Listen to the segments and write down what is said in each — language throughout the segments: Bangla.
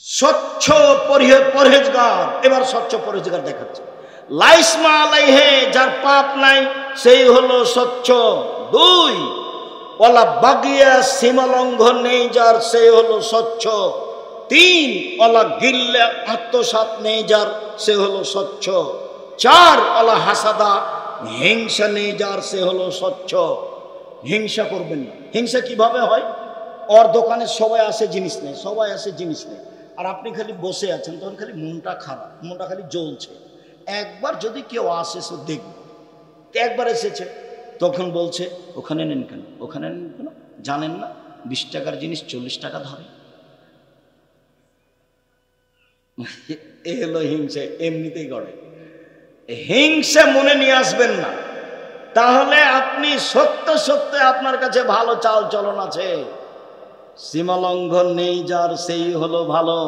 স্বচ্ছ পরহেজগার। এবার স্বচ্ছ পরহেজগার দেখাচ্ছে। লাইসমা আলাইহে, যার পাপ নাই সেই হলো স্বচ্ছ। 2, ওয়ালা বাগিয়া, সীমা লঙ্ঘন নেই যার, সেই হলো স্বচ্ছ। 3, ওয়ালা গিল্লে, আত্মসাৎ নেই যার, সে হলো স্বচ্ছ। 4, ওয়ালা হাসাদা, হিংসা নেই যার, সে হলো স্বচ্ছ। হিংসা করবেন না। হিংসা কিভাবে হয়? ওর দোকানে সবাই আসে, জিনিস নেই, সবাই আসে, জিনিস নেই, আর আপনি খালি বসে আছেন, তখন খালি মনটা খারাপ, মনটা খালি জ্বলছে। একবার যদি কেউ আসে, সে দেখবে। একবার এসেছে, তখন বলছে ওখানে নেন কেন, ওখানে নেন কেন, জানেন না 20 টাকার জিনিস 40 টাকা ধরে। এ হলো হিংসা, এমনিতেই করে। হিংসা মনে নিয়ে আসবেন না, তাহলে আপনি সত্য সত্য আপনার কাছে ভালো চাল চলন আছে। সীমা লঙ্ঘন নেই যার, সেই হলো ভালো।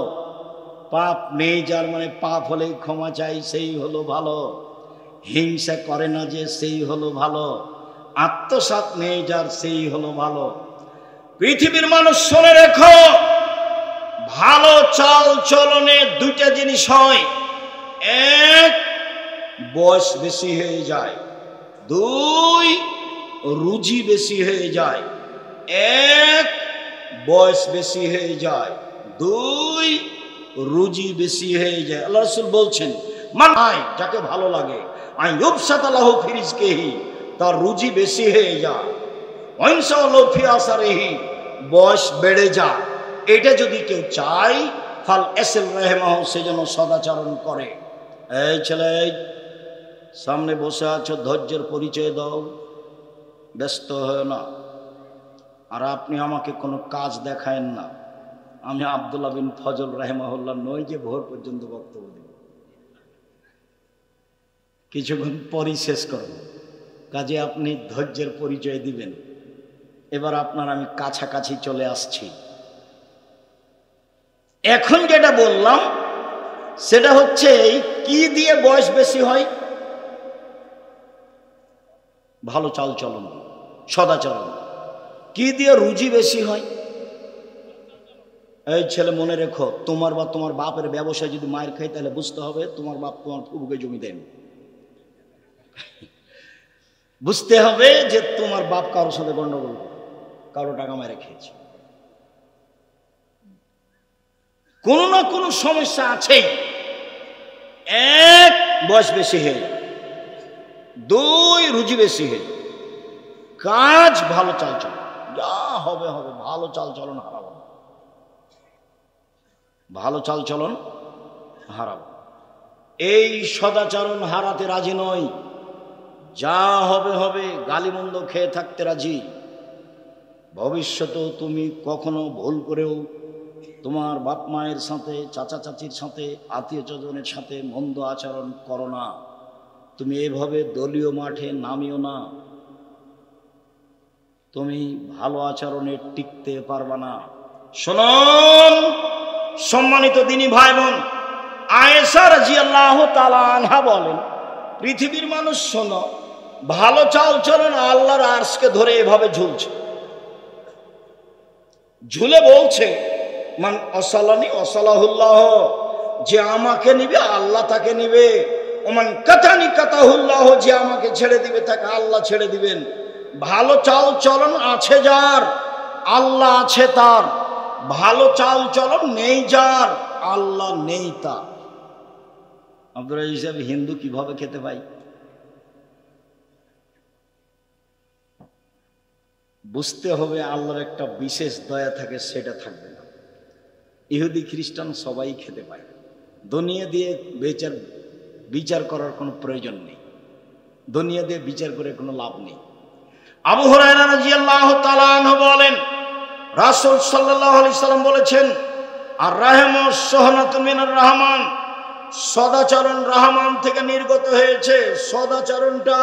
পাপ নেই যার, মানে পাপ হলে ক্ষমা চাই, সেই হলো ভালো। হিংসা করে না যে, সেই হলো ভালো। আত্মসাৎ নেই যার, সেই হলো ভালো। পৃথিবীর মানুষ শুনে রেখো, ভালো চাল চলনে 2টা জিনিস হয়। 1, বয়স বেশি হয়ে যায়। 2, রুজি বেশি হয়ে যায়। 1, বয়স বেশি হয়ে যায়। 2, রুজি বেশি হয়ে যায়। আল্লাহ রাসূল বলছেন, মান আয়, যাকে ভালো লাগে, আই ইউবসাত লাহু ফি রিজকিহি, তার রুজি বেশি হয়ে যায়। ওয়াইনসালাহু ফি আসারিহি, বয়স বেড়ে যায়। এটা যদি কেউ চায়, ফাল এসিল রাহমাহু, সে যেন সদাচরণ করে। এই ছেলে, সামনে বসে আছো, ধৈর্যের পরিচয় দাও, ব্যস্ত হয় না। আর আপনি আমাকে কোনো কাজ দেখায়েন না। আমি আব্দুল্লাহ বিন ফজল রাহিমাহুল্লাহ নই যে ভোর পর্যন্ত বক্তব্য দেব, কিছুক্ষণ পরই শেষ করব। কাজে আপনি ধৈর্যের পরিচয় দিবেন। এবার আপনার আমি কাছাকাছি চলে আসছি। এখন যেটা বললাম সেটা হচ্ছে, কি দিয়ে বয়স বেশি হয়? ভালো চাল চলন, সদাচরণ। কি দিয়ে রুজি বেশি হয়? এই ছেলে, মনে রেখো, তোমার বা তোমার বাপের ব্যবসায় যদি মায়ের খাই, তাহলে বুঝতে হবে তোমার বাপ তোমার ফুফুকে জমি দেন। বুঝতে হবে যে তোমার বাপ কারোর সাথে গন্ডগোল, কারো টাকা মেরে খেয়েছে, কোনো না কোনো সমস্যা আছে। 1, বয়স বেশি হয়ে, 2, রুজি বেশি হয়ে, কাজ ভালো চাল চলন, যা হবে হবে। ভালো চাল চলন হারাবো, ভালো চাল চলন হারাবো। এই সদাচরণ হারাতে রাজি নই। যা হবে হবে, গালিমন্দ খেয়ে থাকতে রাজি। ভবিষ্যতেও তুমি কখনো ভুল করেও তোমার বাপ মায়ের সাথে, চাচা চাচির সাথে, আত্মীয় স্বজনের সাথে মন্দ আচরণ করো না। তুমি এভাবে দলীয় মাঠে নামিও না। তুমি ভালো আচরণে টিকতে পারবা না। শুনুন সম্মানিত দিনী ভাই বোন, আয়েশা রাদিয়াল্লাহু তাআলা আনহা বলেন, পৃথিবীর মানুষ শোনো, ভালো চাল চলন আল্লাহর আরশকে ধরে এভাবে ঝুলছে, ঝুলে বলছে, মান আসালানি আসালাহুল্লাহ, যে আমাকে নিবে আল্লাহ তাকে নিবে। ওমান কাতানি কাতাহুল্লাহ, যে আমাকে ছেড়ে দিবে তাকে আল্লাহ ছেড়ে দিবেন। ভালো চাল চলন আছে যার, আল্লাহ আছে তার। ভালো চাল চলন নেই যার, আল্লাহ নেই তার। আমরা হিসাবে হিন্দু কিভাবে খেতে পাই? বুঝতে হবে আল্লাহর একটা বিশেষ দয়া থাকে, সেটা থাকবে না। ইহুদি খ্রিস্টান সবাই খেতে পায়। দুনিয়া দিয়ে বিচার করার কোনো প্রয়োজন নেই, দুনিয়া দিয়ে বিচার করে কোনো লাভ নেই। আবু হুরায়রা রাদিয়াল্লাহু তাআলা আনহু বলেন, রাসূল সাল্লাল্লাহু আলাইহি সাল্লাম বলেছেন, আর রাহমু সুহনাতুন মিনার রহমান, সদাচরণ রহমান থেকে নির্গত হয়েছে। সদাচরণটা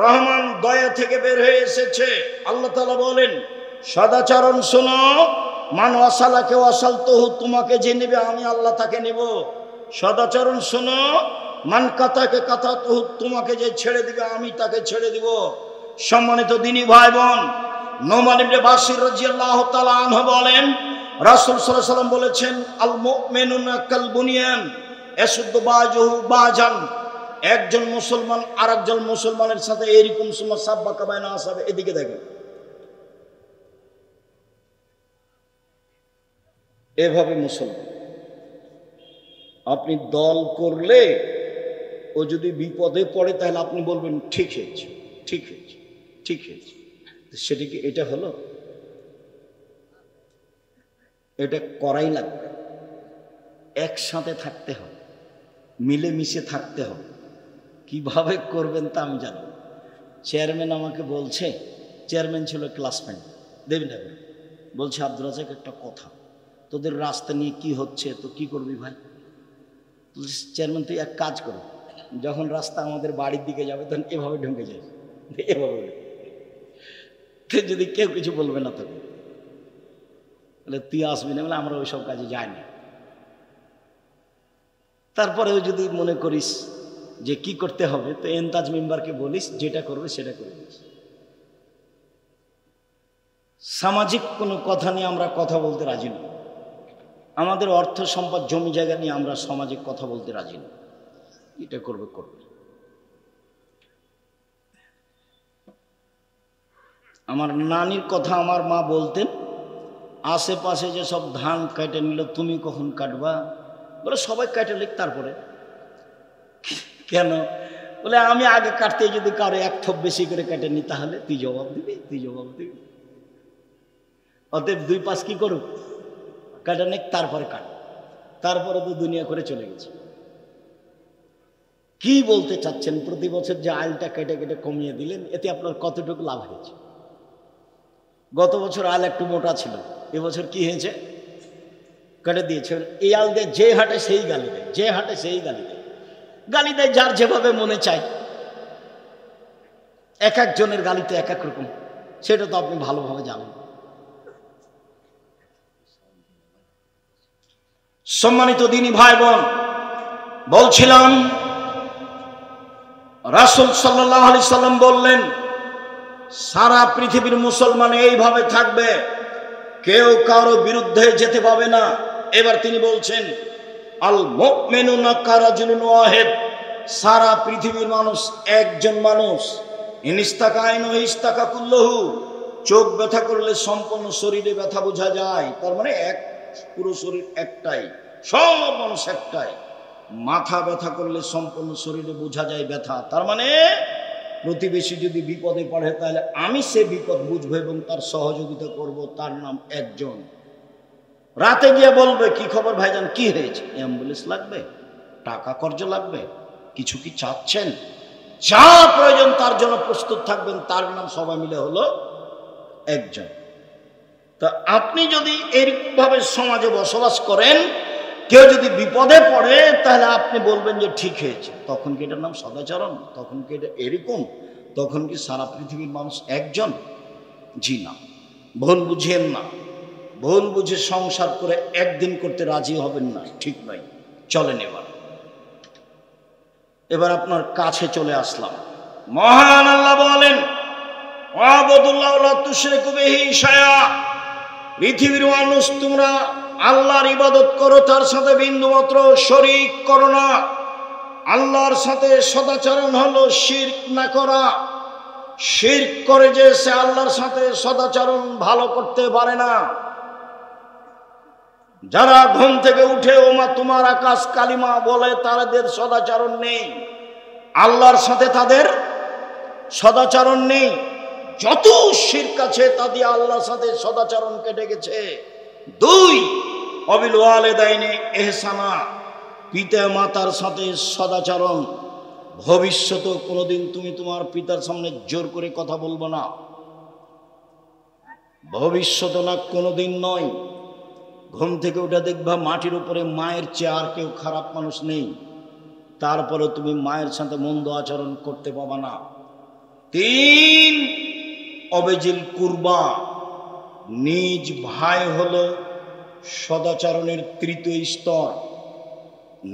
রহমান দয়া থেকে বের হয়ে এসেছে। আল্লাহ তাআলা বলেন, সদাচরণ শোনো, মান ওয়াসালাকে ওয়াসালতুহু, তোমাকে যে নেবে আমি আল্লাহ তাকে নেব। সদাচরণ শোনো, মান কাতাকে কাতাতুহু, তোমাকে যে ছেড়ে দিবে আমি তাকে ছেড়ে দিব। সম্মানিত দিনী ভাই বোন, নোমান ইবনে বাশির রাদিয়াল্লাহু তাআলা আনহু বলেন, রাসূল সাল্লাল্লাহু আলাইহি ওয়াসাল্লাম বলেছেন, আল মুমিনুনা কাল বুনিয়ান ইয়াসুদ্দু বাযুহু বাজান। একজন মুসলমান আরেকজন মুসলমানের সাথে এরকম সুম্মা সাব্বাকা বাইনা আসাবে, এদিকে দেখেন, এভাবে মুসলমান। আপনি দল করলে ও যদি বিপদে পড়ে তাহলে আপনি বলবেন ঠিক হয়েছে, ঠিক হয়েছে, ঠিক হয়েছে। সেটা কি এটা হলো? এটা করাই লাগবে। একসাথে থাকতে হবে, মিলেমিশে থাকতে হবে। কিভাবে করবেন তা আমি জানি। চেয়ারম্যান আমাকে বলছে, চেয়ারম্যান ছিল ক্লাসমেট, দেবেন না, বলছে আব্দুর রাজাক একটা কথা, তোদের রাস্তা নিয়ে কি হচ্ছে, তো কি করবি ভাই? চেয়ারম্যান তুই এক কাজ করো, যখন রাস্তা আমাদের বাড়ির দিকে যাবে তখন এভাবে ঢুকে যাবে, এভাবে, যদি কেউ কিছু বলবে না তোকে, বলে তুই আসবি না, বলে আমরা ওইসব কাজে যাই না। তারপরেও যদি মনে করিস যে কি করতে হবে, তো এন্তাজ মেম্বারকে বলিস যেটা করবে সেটা করে দিস। সামাজিক কোনো কথা নিয়ে আমরা কথা বলতে রাজি নই। আমাদের অর্থ সম্পদ জমি জায়গা নিয়ে আমরা সামাজিক কথা বলতে রাজি নই। এটা করবে করবে। আমার নানির কথা আমার মা বলতেন, আশেপাশে যে সব ধান কেটে নিল তুমি কখন কাটবা? বলে সবাই কেটে লিখ তারপরে। কেন? বলে আমি আগে কাটতে যদি কারো এক থোপ বেশি করে কেটে নি তাহলে তুই জবাব দিবি, তুই জবাব দিবি। অতএব দুই পাশ কি করুক, কাটে নিক তারপরে কাট, তারপরে তো দুনিয়া করে চলে গেছে। কি বলতে চাচ্ছেন? প্রতি বছর যে আলটা কেটে কেটে কমিয়ে দিলেন, এতে আপনার কতটুকু লাভ হয়েছে? গত বছর আল একটু মোটা ছিল, এবছর কি হয়েছে? কেটে দিয়েছেন। এই আল দিয়ে যে হাটে সেই গালি দেয়, যে হাটে সেই গালি দেয়, গালি দেয় যার যেভাবে মনে চায়। এক একজনের গালিতে এক এক রকম, সেটা তো আপনি ভালোভাবে জানেন। সম্মানিত দিনী ভাই বোন, বলছিলাম রাসূল সাল্লাল্লাহু আলাইহি সাল্লাম বললেন সারা পৃথিবীর মুসলমান এইভাবে থাকবে, কেউ কারো বিরুদ্ধে যেতে পাবে না। এবার তিনি বলছেন আল মুমিনুনা কারাজুলুন ওয়াহিদ, সারা পৃথিবীর মানুষ একজন মানুষ। ইনিস্তাকা আইনু ইস্তাকা কুল্লুহু, চোখ ব্যথা করলে সম্পূর্ণ শরীরে ব্যথা বোঝা যায়, তার মানে এক পুরো শরীর একটাই, সব মানুষ একটাই। মাথা ব্যথা করলে সম্পূর্ণ শরীরে বোঝা যায় ব্যথা, তার মানে প্রতিবেশী যদি বিপদে পড়ে তাহলে আমি সে বিপদ বুঝবো এবং তার সহযোগিতা করব, তার নাম একজন। রাতে গিয়ে বলবে কি খবর ভাইজান, কি হয়েছে? অ্যাম্বুলেন্স লাগবে, টাকা কর্জ লাগবে, কিছু কি চাচ্ছেন? যা প্রয়োজন তার জন্য প্রস্তুত থাকবেন, তার নাম সবাই মিলে হলো একজন। তা আপনি যদি এরকম ভাবে সমাজে বসবাস করেন, কেউ যদি বিপদে পড়ে তাহলে আপনি বলবেন যে ঠিক হয়েছে, তখন কি এটার নাম সদাচরণ? তখন কি এটা এরকম? তখন কি সারা পৃথিবীর মানুষ একজন? জি না, ভুল বুঝেন না। ভুল বুঝে সংসার করে একদিন করতে রাজি হবেন না, ঠিক নয়। চলেন এবার আপনার কাছে চলে আসলাম। মহান আল্লাহ বলেন ওয়াবুদুল্লাহ লা তুশরিকু বিহি শাইআ, পৃথিবীর মানুষ তোমরা আল্লাহর ইবাদত করো, তার সাথে বিন্দুমাত্র শরীক করো না। আল্লাহর সাথে সদাচরণ হলো শিরক না করা। শিরক করে যে সে আল্লাহর সাথে সদাচরণ ভালো করতে পারে না। যারা ঘুম থেকে উঠে ওমা তোমার আকাশ কালিমা বলে, তাদের সদাচরণ নেই, আল্লাহর সাথে তাদের সদাচরণ নেই। যত শিরক আছে তা দিয়ে আল্লাহর সাথে সদাচরণ কেটে গেছে। দুই, অবিল ওয়ালিদাইনি ইহসানা, পিতা মাতার সাথে সদাচরণ। ভবিষ্যতে কোনোদিন তুমি তোমার পিতার সামনে জোর করে কথা বলবো না, ভবিষ্যতে না, কোনোদিন নয়। ঘুম থেকে উঠে দেখবা মাটির উপরে মায়ের চেয়ে আর কেউ খারাপ মানুষ নেই, তারপরে তুমি মায়ের সাথে মন্দ আচরণ করতে পাবা না। তিন, অবেজিল কুরবা, নিজ ভাই হলো সদাচরণের তৃতীয় স্তর।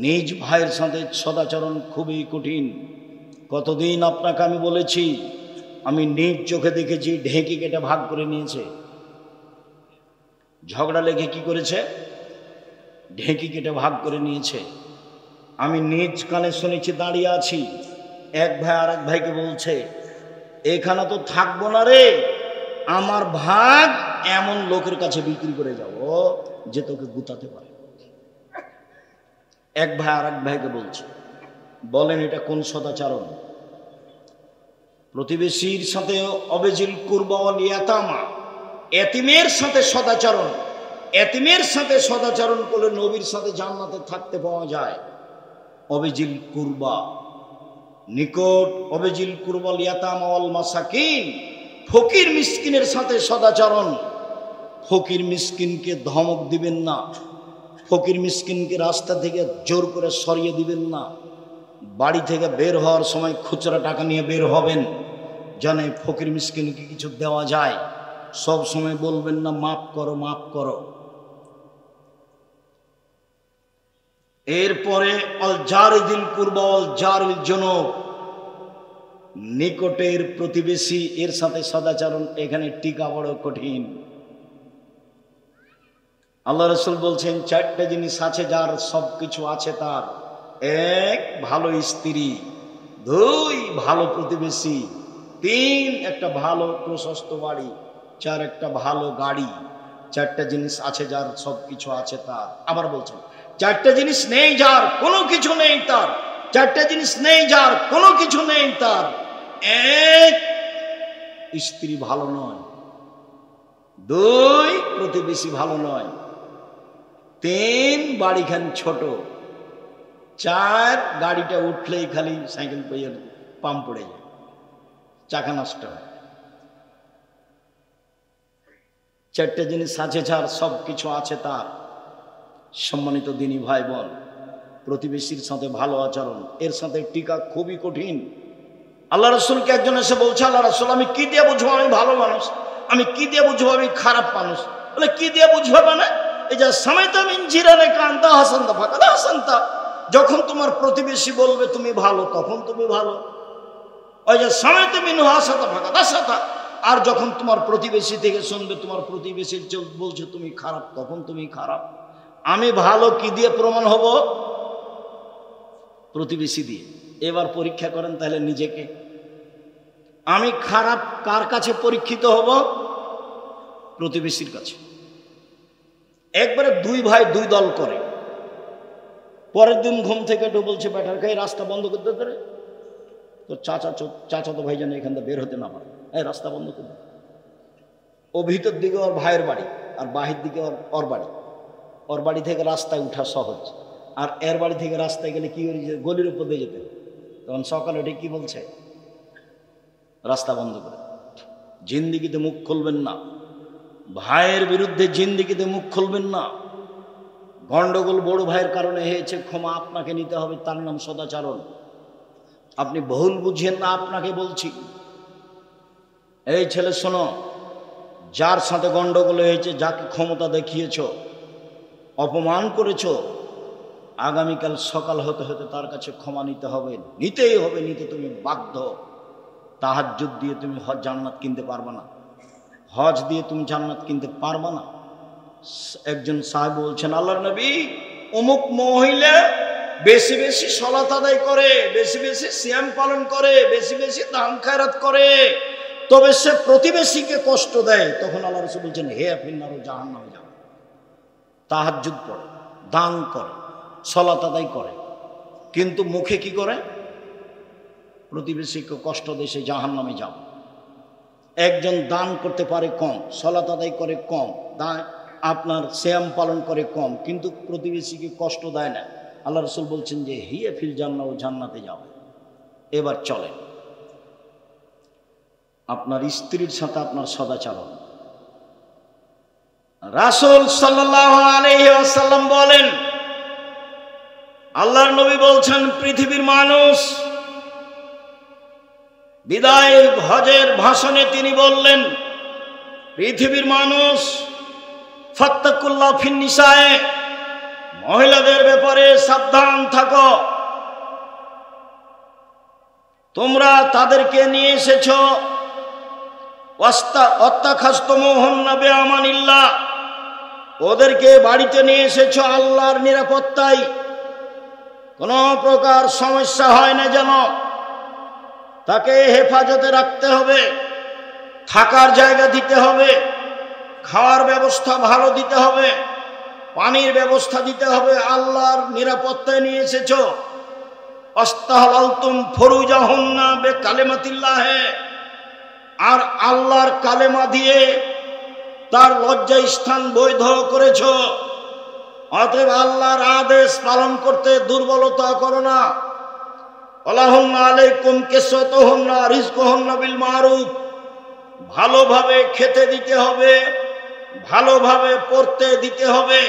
নিজ ভাইয়ের সাথে সদাচরণ খুবই কঠিন। কতদিন আপনাকে আমি বলেছি, আমি নিজ চোখে দেখেছি ঢেঁকি কেটে ভাগ করে নিয়েছে। ঝগড়া লেগে কি করেছে? ঢেঁকি কেটে ভাগ করে নিয়েছে। আমি নিজ কানে শুনেছি, দাঁড়িয়ে আছি, এক ভাই আর এক ভাইকে বলছে এখানে তো থাকবো না রে, আমার ভাগ এমন লোকের কাছে বিক্রি করে যাব যে তোকে গুতাতে পারে। এক ভাই আর এক ভাইকে বলছে। বলেন এটা কোন সদাচরণ? প্রতিবেশীর সাথে অবেজিল কুরবা ওয়াল ইয়াতামা, এতিমের সাথে সদাচরণ। এতিমের সাথে সদাচরণ করলে নবীর সাথে জান্নাতে থাকতে পাওয়া যায়। অবেজিল কুরবা, নিকট, অবেজিল কুরবা ওয়াল ইয়াতামা ওয়াল মাসাকিন, ফকির মিসকিনের সাথে সদাচরণ। ফকির মিসকিনকে ধমক দিবেন না, ফকির মিসকিনকে রাস্তা থেকে জোর করে সরিয়ে দিবেন না। বাড়ি থেকে বের হওয়ার সময় খুচরা টাকা নিয়ে বের হবেন, জানে ফকির মিসকিনকে কিছু দেওয়া যায়। সব সময় বলবেন না মাফ করো মাফ করো। এরপরে অল জারিদিল কুরবা অল জারিল জুনুব, নিকটের প্রতিবেশী এর সাথে সদাচরণ। এখানে টিকা বড় কঠিন। আল্লাহ রাসূল বলছেন চারটা জিনিস আছে যার সব কিছু আছে তার। এক, ভালো স্ত্রী। দুই, ভালো প্রতিবেশী। তিন, একটা ভালো প্রশস্ত বাড়ি। চার, একটা ভালো গাড়ি। চারটা জিনিস আছে যার সব কিছু আছে তার। আবার বলছেন চারটা জিনিস নেই যার কোনো কিছু নেই তার। চারটা জিনিস নেই যার কোনো কিছু নেই তার। এক, স্ত্রী ভালো নয়। দুই, প্রতিবেশী ভালো নয়। তিন, বাড়িখান ছোট। চার, গাড়িটা উঠলেই খালি সাইকেল পাইয়ে পাম্প পড়ে যায়, চাকা নষ্ট হয়। চারটে জিনিস আছে যার সব কিছু আছে তার। সম্মানিত দিনী ভাই বোন, প্রতিবেশীর সাথে ভালো আচরণ, এর সাথে টিকা খুবই কঠিন। আল্লাহ রাসূলকে একজন এসে বলছে, আল্লাহ রাসূল আমি কি দিয়ে বুঝবো আমি ভালো মানুষ, আমি কি দিয়ে বুঝবো আমি খারাপ মানুষ? বলে কি দিয়ে বুঝবো মানে এই যে সামাইতা মিন জিরানে কান্তা হাসানতা ফাকাদ হাসানতা, যখন তোমার প্রতিবেশী বলবে তুমি ভালো তখন তুমি ভালো। ওই যে সামাইতা মিন হাসাতা ফাকাদ হাসাতা, আর যখন তোমার প্রতিবেশী থেকে শুনবে তোমার প্রতিবেশী বলছে তুমি খারাপ তখন তুমি খারাপ। আমি ভালো কি দিয়ে প্রমাণ হব? প্রতিবেশী দিয়ে। এবার পরীক্ষা করেন তাহলে নিজেকে। আমি খারাপ কার কাছে পরীক্ষিত হব? প্রতিবেশীর কাছে। একবারে দুই ভাই দুই দল করে। পরের দিন ঘুম থেকে একটু বলছে ব্যাটার খাই রাস্তা বন্ধ করতে পারে, তো চাচা তো ভাই যেন এখান থেকে বের হতে না পারে, এই রাস্তা বন্ধ করবে। ও ভিতর দিকে ওর ভাইয়ের বাড়ি আর বাহির দিকে ওর বাড়ি। ওর বাড়ি থেকে রাস্তায় উঠা সহজ, আর এর বাড়ি থেকে রাস্তায় গেলে কি গলির উপর দিয়ে যেতে। তখন সকালে উঠে কি বলছে? রাস্তা বন্ধ করে। জিন্দিগিতে মুখ খুলবেন না, ভাইয়ের বিরুদ্ধে জিন্দিগিতে মুখ খুলবেন না। গন্ডগোল বড় ভাইয়ের কারণে হয়েছে, ক্ষমা আপনাকে নিতে হবে, তার নাম সদাচরণ। আপনি ভুল বুঝেন না, আপনাকে বলছি। এই ছেলে শোনো, যার সাথে গন্ডগোল হয়েছে, যাকে ক্ষমতা দেখিয়েছ, অপমান করেছ, আগামীকাল সকাল হতে হতে তার কাছে ক্ষমা নিতে হবে, নিতেই হবে, নিতে তুমি বাধ্য। তাহাজ্জুদ দিয়ে তুমি জান্নাত কিনতে পারবে না, হজ দিয়ে তুমি জান্নাত কিনতে পারবে না। একজন সাহেব বলছেন, আল্লাহর নবী অমুক মহিলা বেশি বেশি সালাত আদায় করে, বেশি বেশি সিয়াম পালন করে, বেশি বেশি দান খায়রাত করে, তবে সে প্রতিবেশীকে কষ্ট দেয়। তখন আল্লাহ রাসূল বলছেন, হে ফিন্নার জাহান্নামে যাও। তাহাজ্জুদ পড়ে, দান করে, সালাত আদায় করে, কিন্তু মুখে কি করে? প্রতিবেশীকে কষ্ট দেয়, সে জাহান্নামে যাও। একজন দান করতে পারে কম, সালাত আদায় করে কম, আপনার সিয়াম পালন করে কম, কিন্তু প্রতিবেশীকে কষ্ট দেয় না। আল্লাহ রাসূল বলছেন যে হিয়া ফিল জান্নাহ, ও জান্নাতে যাবে। এবার চলেন আপনার স্ত্রীর সাথে আপনার সদাচরণ। রাসূল সাল্লাল্লাহু আলাইহি ওয়াসাল্লাম বলেন, আল্লাহর নবী বলছেন পৃথিবীর মানুষ, বিদায় হজের ভাষণে তিনি বললেন, পৃথিবীর মানুষ ফাত্তাকুল্লাহ ফিন নিসায়ে, মহিলাদের ব্যাপারে সাবধান থাকো। তোমরা তাদেরকে নিয়ে এসেছো ওয়াত্তাখাযতুমুহুন্না বিআমানিল্লাহ, ওদেরকে বাড়িতে নিয়ে এসেছো আল্লাহর নিরাপত্তায়, কোনো প্রকার সমস্যা হয় না যেন, তাকে হেফাজতে রাখতে হবে, থাকার জায়গা দিতে হবে, খাওয়ার ব্যবস্থা ভালো দিতে হবে, পানির ব্যবস্থা দিতে হবে, আল্লাহর নিরাপত্তায় নিয়ে এসেছো। আস্তাহলালতুম ফুরুজাহুন্না বিকালিমাতিল্লাহ, আর আল্লাহর কালেমা দিয়ে তার লজ্জা স্থান বৈধ করেছো। অতএব আল্লাহর আদেশ পালন করতে দুর্বলতা করো না। ওয়ালাহুন্না আলাইকুম কিসওয়াতুহুন্না রিজকুহুন্না বিল মারুফ, ভালোভাবে খেতে দিতে হবে, ভালোভাবে পড়তে দিতে হবে,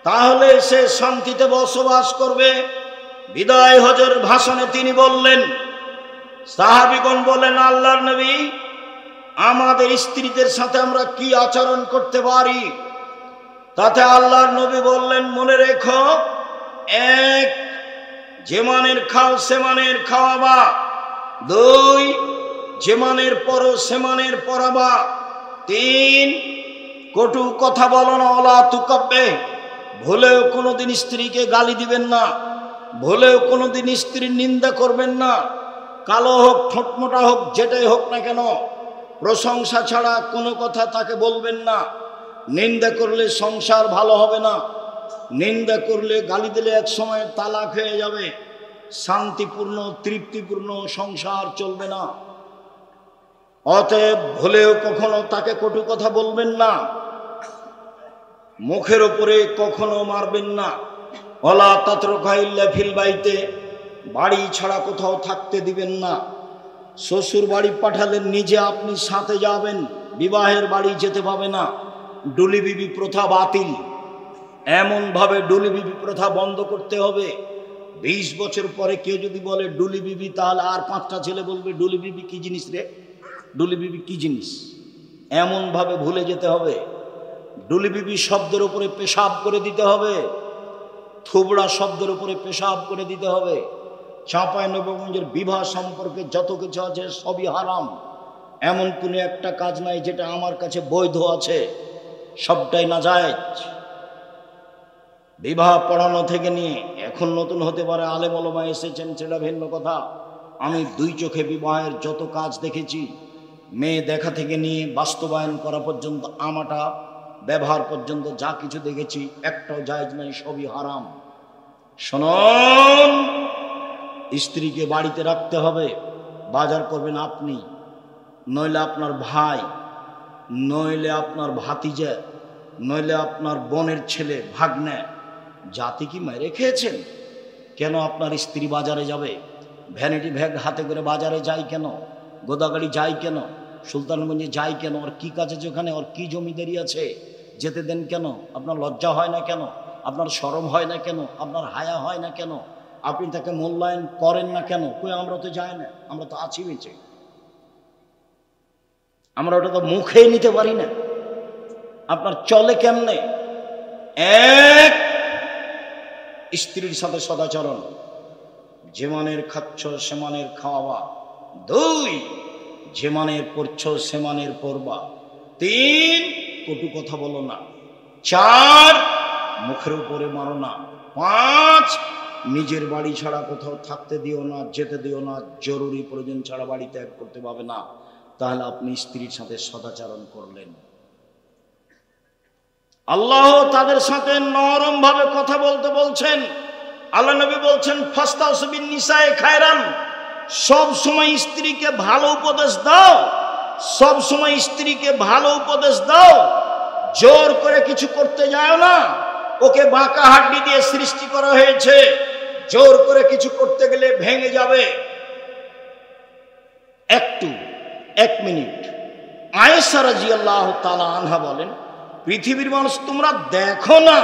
তাহলে সে শান্তিতে বসবাস করবে। বিদায় হজের ভাষণে তিনি বললেন, সাহাবীগণ বলেন, আল্লাহর নবী, আমাদের স্ত্রীদের সাথে আমরা কি আচরণ করতে পারি? তাতে আল্লাহর নবী বললেন, মনে রেখো, এক, যে মানের খাও সে মানের খাওয়াবা, দুই, যে মানের পরো সে মানের পরাবা, তিন, কটু কথা বলো না, ওলা তুকাব্বে, ভুলেও কোনোদিন স্ত্রীকে গালি দিবেন না, ভুলেও কোনোদিন স্ত্রীর নিন্দা করবেন না, কালো হোক ঠোঁটমোটা হোক যেটাই হোক না কেন, প্রশংসা ছাড়া কোনো কথা তাকে বলবেন না। নিন্দা করলে সংসার ভালো হবে না, নিন্দা করলে গালি দিলে এক সময় তালাক হয়ে যাবে, শান্তিপূর্ণ তৃপ্তিপূর্ণ সংসার চলবে না। অতএব ভুলেও কখনো তাকে কটু কথা বলবেন না, মুখের উপরে কখনো মারবেন না। ওয়ালা তাতরুকা ইল্লা ফিল বাইতে, বাড়ি ছাড়া কোথাও থাকতে দিবেন না। শ্বশুর বাড়ি পাঠালে নিজে আপনি সাথে যাবেন, বিবাহের বাড়ি যেতে পাবে না। ডুলি বিবি প্রথা বাতিল, এমনভাবে ডুলি বিবি প্রথা বন্ধ করতে হবে। 20 বছর পরে কেউ যদি বলে ডুলি বিবি, তাহলে আর 5টা ছেলে বলবে ডুলি বিবি কি জিনিস রে, ডুলি বিবি কি জিনিস, এমনভাবে ভুলে যেতে হবে। ডুলি বিবি শব্দের উপরে পেশাব করে দিতে হবে, থুবড়া শব্দের উপরে পেশাব করে দিতে হবে। চাঁপাইনবাবগঞ্জের বিবাহ সম্পর্কে যত কিছু আছে সবই হারাম, এমন কোনো একটা কাজ নাই যেটা আমার কাছে বৈধ আছে, সবটাই নাজায়েজ। বিবাহ পড়ানো থেকে নিয়ে, এখন নতুন হতে পারে আলেম ওলামা এসেছেন সেটা ভিন্ন কথা, আমি 2 চোখে বিবাহের যত কাজ দেখেছি, মেয়ে দেখা থেকে নিয়ে বাস্তবায়ন করা পর্যন্ত, আমাটা ব্যবহার পর্যন্ত যা কিছু দেখেছি, একটাও জায়েজ নাই, সবই হারাম। শুনুন, স্ত্রীকে বাড়িতে রাখতে হবে, বাজার করবেন আপনি, নইলে আপনার ভাই, নইলে আপনার ভাতিজা, নইলে আপনার বোনের ছেলে ভাগ্নে। জাতি কি মেরে খেয়েছেন? কেন আপনার স্ত্রী বাজারে যাবে? ভ্যানিটি ব্যাগ হাতে করে বাজারে যায় কেন? গোদাগাড়ি যায় কেন? সুলতানগঞ্জে যায় কেন? ওর কি কাজ আছে ওখানে? ওর কি জমিদারি আছে? যেতে দেন কেন? আপনার লজ্জা হয় না কেন? আপনার শরম হয় না কেন? আপনার হায়া হয় না কেন? আপনি তাকে মূল্যায়ন করেন না কেন? কই আমরা তো যাই না, আমরা তো আছি বেঁচে, আমরা ওটা তো মুখেই নিতে পারি না। আপনার চলে কেমনে? এক, স্ত্রীর সাথে সদাচরণ, যে মানের খাচ্ছ সে মানের খাওয়াবা। 2, যে মানের পড়ছ সে মানের পড়বা। 3, কটু কথা বলো না। 4, মুখের উপরে মারো না। 5, নিজের বাড়ি ছাড়া কোথাও থাকতে দিও না, যেতে দিও না, জরুরি প্রয়োজন ছাড়া বাড়ি ত্যাগ করতে পাবে না। তাহলে আপনি স্ত্রীর সাথে সদাচরণ করলেন। আল্লাহ তাদের সাথে নরম ভাবে কথা বলতে বলছেন। আল্লাহ নবী বলছেন, ফাস্তাউসবিন নিসায়ে খায়রান, সব সময় স্ত্রীকে ভালো উপদেশ দাও, সব সময় স্ত্রীকে ভালো উপদেশ দাও, জোর করে কিছু করতে যায় না। ওকে বাঁকা হাড্ডি দিয়ে সৃষ্টি করা হয়েছে, জোর করে কিছু করতে গেলে ভেঙে যাবে। 1 মিনিট। আয়েশা রাদিয়াল্লাহু তাআলা আনহা বলেন, পৃথিবীর মানুষ তোমরা দেখো না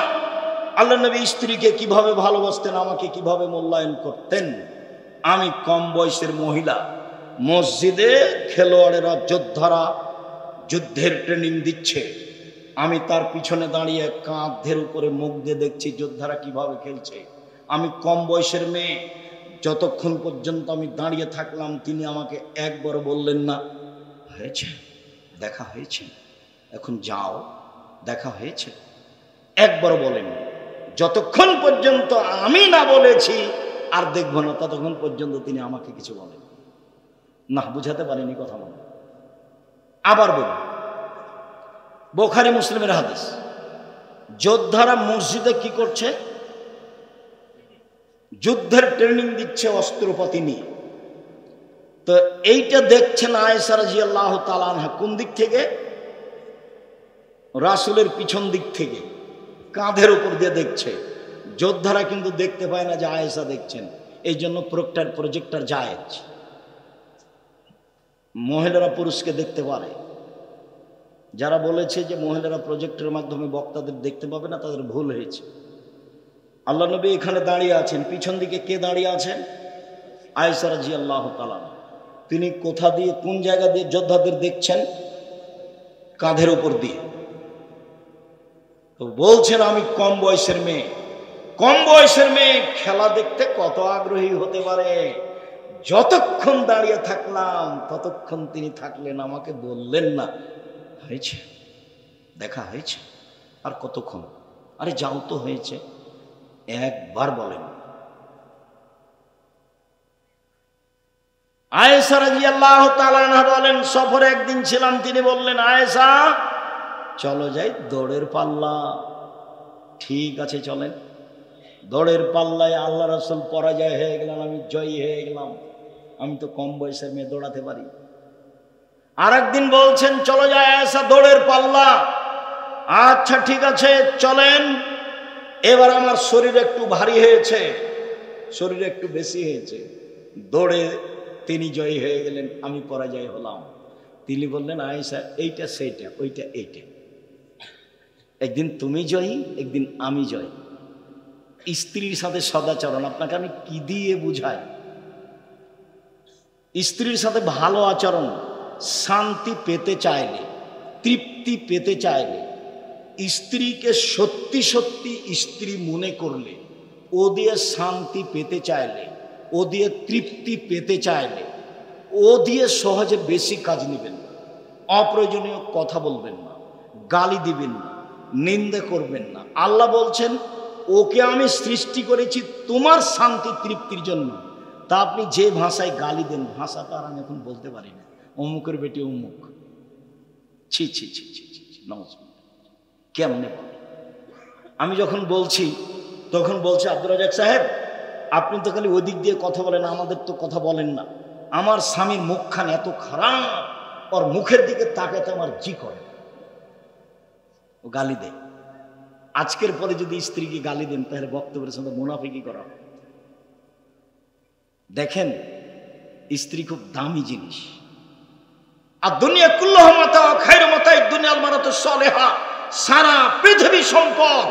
আল্লাহ নবী স্ত্রীকে কিভাবে ভালোবাসতেন, আমাকে কিভাবে মূল্যায়ন করতেন। আমি কম বয়সের মহিলা, মসজিদে খেলোয়াড়েরা যোদ্ধারা যুদ্ধের ট্রেনিং দিচ্ছে, আমি তার পিছনে দাঁড়িয়ে কাঁধের উপরে মুখ দিয়ে দেখছি যোদ্ধারা কিভাবে খেলছে। আমি কম বয়সের মেয়ে, যতক্ষণ পর্যন্ত আমি দাঁড়িয়ে থাকলাম তিনি আমাকে একবার বললেন না, হয়েছে, দেখা হয়েছে, এখন যাও, দেখা হয়েছে। একবারও বলেন, যতক্ষণ পর্যন্ত আমি না বলেছি আর দেখবো না ততক্ষণ পর্যন্ত তিনি আমাকে কিছু বলেন না। বুঝাতে পারেনি কথা বলে। আবার বলি, বুখারী মুসলিমের হাদিস, যোদ্ধারা মসজিদে কি করছে? যুদ্ধের ট্রেনিং দিচ্ছে অস্ত্রপাতি নিয়ে। তো এইটা দেখছেন আয়েশা রাদিয়াল্লাহু তাআলা আনহা। কোন দিক থেকে? রাসূলের পিছন দিক থেকে, কাঁধের উপর দিয়ে দেখছে। যোদ্ধারা কিন্তু দেখতে পায় না যে আয়েশা দেখছেন, এই জন্য প্রজেক্টর জায়েজ। মহিলারা পুরুষকে দেখতে পারে। যারা বলেছে যে মহিলারা প্রজেক্টের মাধ্যমে বক্তাদের দেখতে পাবে না, তাদের ভুল হয়েছে। আল্লাহ নবী এখানে দাঁড়িয়ে আছেন, পিছন দিকে কে দাঁড়িয়ে আছেন? আয়েশা রাদিয়াল্লাহু তাআলা। তিনি কোথা দিয়ে, কোন জায়গা দিয়ে যোদ্ধাদের দেখছেন? কাঁধের উপর দিয়ে। তো বলছেন, আমি কম বয়সের মেয়ে, কম বয়সের মেয়ে খেলা দেখতে কত আগ্রহী হতে পারে। যতক্ষণ দাঁড়িয়ে থাকলাম ততক্ষণ তিনি থাকলেন, আমাকে বললেন না হয়েছে, দেখা হয়েছে। আর কতক্ষণ? আরে যাও তো, হয়েছে। একবার বলেন। আয়েশা রাদিয়াল্লাহু তাআলা আনহা বলেন, সফরে একদিন ছিলাম, তিনি বললেন, আয়েশা চলো যাই দৌড়ের পাল্লা। ঠিক আছে চলেন। দৌড়ের পাল্লায় আল্লাহ রাসূল পরাজয় হয়ে গেলেন, আমি জয়ী হয়ে গেলাম। আমি তো কম বয়সের মেয়ে, দৌড়াতে পারি। আর একদিন বলছেন, চলো যায় আয়েশা দৌড়ের পাল্লা। আচ্ছা ঠিক আছে চলেন। এবার আমার শরীর একটু ভারী হয়েছে, শরীর একটু বেশি হয়েছে। দৌড়ে তিনি জয়ী হয়ে গেলেন, আমি পরাজয় হলাম। তিনি বললেন, আয়েশা এইটা সেইটা, ওইটা এইটা। একদিন তুমি জয়ী, একদিন আমি জয়ী। স্ত্রীর সাথে সদাচরণ আপনাকে আমি কি দিয়ে বুঝাই? স্ত্রীর সাথে ভালো আচরণ, শান্তি পেতে চাইলে, তৃপ্তি পেতে চাইলে, স্ত্রীকে সত্যি সত্যি স্ত্রী মনে করলে, ও দিয়ে শান্তি পেতে চাইলে, ও দিয়ে তৃপ্তি পেতে চাইলে, ও দিয়ে সহজে বেশি কাজ নেবেন না। অপ্রয়োজনীয় কথা বলবেন না, গালি দিবেন না, নিন্দা করবেন না। আল্লাহ বলছেন, ওকে আমি সৃষ্টি করেছি তোমার শান্তি তৃপ্তির জন্য। তা আপনি যে ভাষায় গালি দেন, ভাষাটা আর আমি এখন বলতে পারি না, অমুকের বেটি অমুক, ছি ছি ছি ছি ছি, কেমনে বলে? আমি যখন বলছি তখন বলছে, আব্দুর রাজ্জাক সাহেব আপনি তো খালি ওদিক দিয়ে কথা বলেন, আমাদের তো কথা বলেন না। আমার স্বামীর মুখখান এত খারাপ, ওর মুখের দিকে তাকাতে আমার জি করে। ও গালি দেয়। আজকের পরে যদি স্ত্রীকে গালি দেন, তাহলে বক্তব্যের সঙ্গে মুনাফিকি করা। দেখেন, স্ত্রী খুব দামি জিনিস। আর দুনিয়া কুল্লুহা মাতা খায়রু মাতাই দুনিয়াল মারাতু সালেহা। সারা পৃথিবী সম্পদ,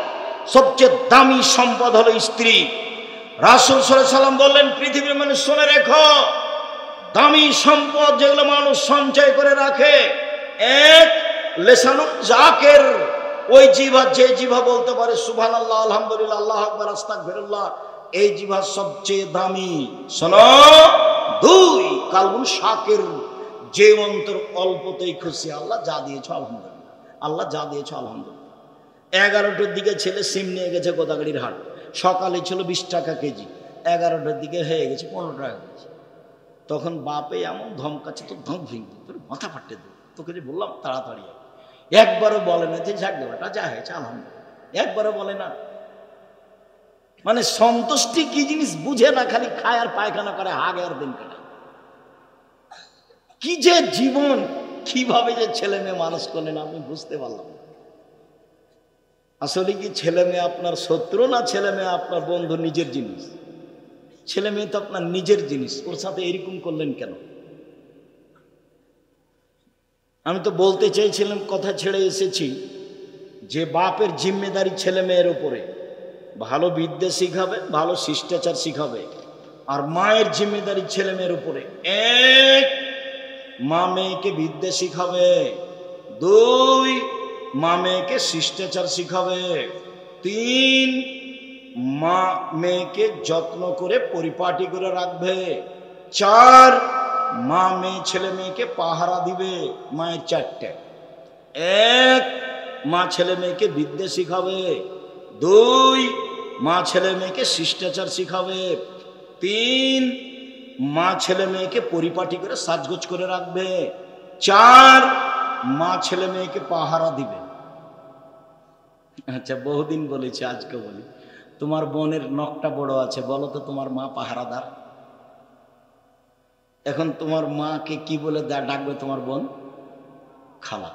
সবচেয়ে দামি সম্পদ হলো স্ত্রী। রাসূল সাল্লাল্লাহু আলাইহি ওয়াসাল্লাম বললেন, পৃথিবীর মানুষ শুনে রেখো, দামি সম্পদ যেগুলো মানুষ সঞ্চয় করে রাখে, এক লিসানুল যাকির, ওই জিহ্বা, যে জিহ্বা বলতে পারে সুবহানাল্লাহ, আলহামদুলিল্লাহ, আল্লাহু আকবার, আস্তাগফিরুল্লাহ, এই জিহ্বা সবচেয়ে দামি। শোনো, দুই কালবুল শাকির, যে অন্তর অল্পতেই খুশি। আল্লাহ যা দিয়েছ আলহামদুলিল্লাহ, আল্লাহ যা দিয়েছ আলহামদুলিল্লাহ। 11টার দিকে ছেলে সিম নিয়ে গেছে গোদাগাড়ির হাট, সকালে ছিল 20 টাকা কেজি, 11টার দিকে হয়ে গেছে 15 টাকা কেজি। তখন বাপে এমন ধমকাচ্ছে, তো ধম ভেঙে তোর মাথা ফাটে দেব, তোকে যে বললাম তাড়াতাড়ি। একবারও বলে না যে যাক দেওয়াটা যা হয়েছে আলহামদুলিল্লাহ, একবারও বলে না। মানে সন্তুষ্টি কি জিনিস বুঝে না, খালি খায় আর পায়খানা করে, হাগে আর দিন কাটায়। কি যে জীবন, কিভাবে যে ছেলে মেয়ে মানুষ করলেন আপনি বুঝতে পারলাম। আসলে কি ছেলে মেয়ে আপনার শত্রু, না ছেলে মেয়ে আপনার বন্ধু, নিজের জিনিস? ছেলে মেয়ে তো আপনার নিজের জিনিস, ওর সাথে এরকম করলেন কেন? আমি তো বলতে চাইছিলাম, কথা ছেড়ে এসেছি, যে বাপের জিম্মেদারি ছেলে মেয়ের উপরে, ভালো বিদ্যা শিখাবে, ভালো শিষ্টাচার শিখাবে। আর মায়ের জিম্মেদারি ছেলে মেয়ের উপরে, এক মা মেয়েকে বিদ্যা শিখাবে, দুই মা মেয়েকে শিষ্টাচার শিখাবে, তিন মা মেয়েকে যত্ন করে পরিপাটি করে রাখবে, চার মা মেয়ে ছেলে মেয়েকে পাহারা দিবে। মায়ের চারটে: এক, মা ছেলে মেয়েকে বিদ্যা শিখাবে। দুই, মা ছেলে মেয়েকে শিষ্টাচার শিখাবে। তিন, মা ছেলে মেয়েকে পরিপাটি করে সাজগোজ করে রাখবে। চার, মা ছেলে মেয়েকে পাহারা দিবে। আচ্ছা, বহুদিন বলেছি, আজকে বলি, তোমার বোনের নখটা বড় আছে, বলো তো তোমার মা পাহারাদার? এখন তোমার মাকে কি বলে ডাকবে তোমার বোন? খালা।